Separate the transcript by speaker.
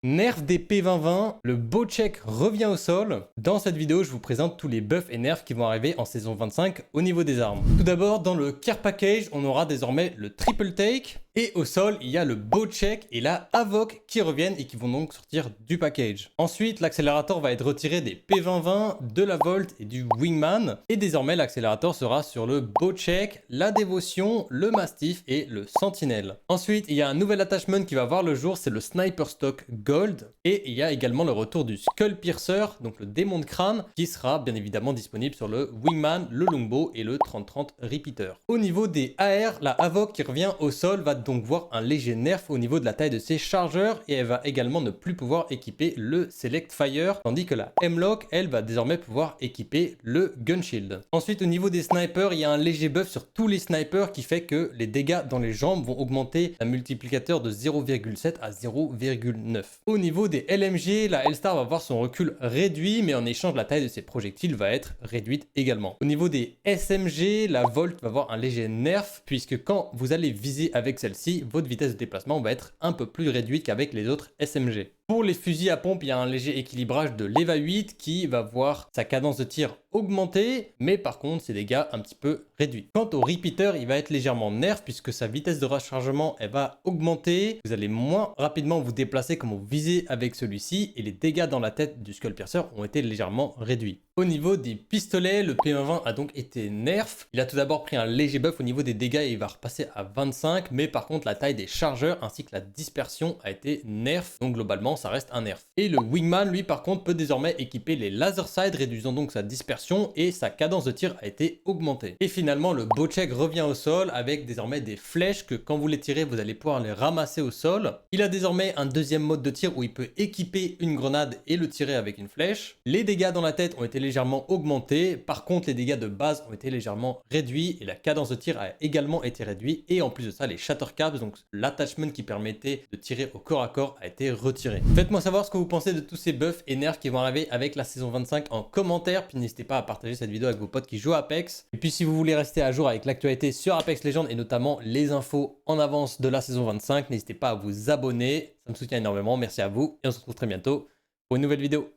Speaker 1: Nerf des P2020, le Bocek revient au sol. Dans cette vidéo, je vous présente tous les buffs et nerfs qui vont arriver en saison 25 au niveau des armes. Tout d'abord, dans le Care Package, on aura désormais le Triple Take. Et au sol, il y a le Bocek et la Havok qui reviennent et qui vont donc sortir du package. Ensuite, l'accélérateur va être retiré des P2020, de la Volt et du Wingman. Et désormais, l'accélérateur sera sur le Bocek, la Dévotion, le Mastiff et le Sentinelle. Ensuite, il y a un nouvel attachment qui va voir le jour, c'est le Sniper Stock Gold. Et il y a également le retour du Skull Piercer, donc le démon de crâne, qui sera bien évidemment disponible sur le Wingman, le Longbow et le 30-30 Repeater. Au niveau des AR, la Havok qui revient au sol va donc voir un léger nerf au niveau de la taille de ses chargeurs et elle va également ne plus pouvoir équiper le Select Fire, tandis que la Hemlock, elle, va désormais pouvoir équiper le Gun Shield. Ensuite, au niveau des snipers, il y a un léger buff sur tous les snipers qui fait que les dégâts dans les jambes vont augmenter un multiplicateur de 0,7 à 0,9. Au niveau des LMG, la Hellstar va voir son recul réduit, mais en échange, la taille de ses projectiles va être réduite également. Au niveau des SMG, la Volt va avoir un léger nerf, puisque quand vous allez viser avec celle-ci, votre vitesse de déplacement va être un peu plus réduite qu'avec les autres SMG. Pour les fusils à pompe, il y a un léger équilibrage de l'EVA 8 qui va voir sa cadence de tir augmenter, mais par contre ses dégâts un petit peu réduits. Quant au Repeater, il va être légèrement nerf puisque sa vitesse de rechargement elle va augmenter. Vous allez moins rapidement vous déplacer quand vous visez avec celui-ci et les dégâts dans la tête du Skull Piercer ont été légèrement réduits. Au niveau des pistolets, le P2020 a donc été nerf. Il a tout d'abord pris un léger buff au niveau des dégâts et il va repasser à 25, mais par contre la taille des chargeurs ainsi que la dispersion a été nerf, donc globalement ça reste un nerf. Et le Wingman, lui par contre, peut désormais équiper les laser sights, réduisant donc sa dispersion et sa cadence de tir a été augmentée. Et finalement, le Bocek revient au sol avec désormais des flèches que quand vous les tirez, vous allez pouvoir les ramasser au sol. Il a désormais un deuxième mode de tir où il peut équiper une grenade et le tirer avec une flèche. Les dégâts dans la tête ont été légèrement augmentés. Par contre, les dégâts de base ont été légèrement réduits et la cadence de tir a également été réduite. Et en plus de ça, les Shattercaps, donc l'attachment qui permettait de tirer au corps à corps, a été retiré. Faites-moi savoir ce que vous pensez de tous ces buffs et nerfs qui vont arriver avec la saison 25 en commentaire. Puis n'hésitez pas à partager cette vidéo avec vos potes qui jouent à Apex. Et puis si vous voulez rester à jour avec l'actualité sur Apex Legends et notamment les infos en avance de la saison 25, n'hésitez pas à vous abonner. Ça me soutient énormément. Merci à vous et on se retrouve très bientôt pour une nouvelle vidéo.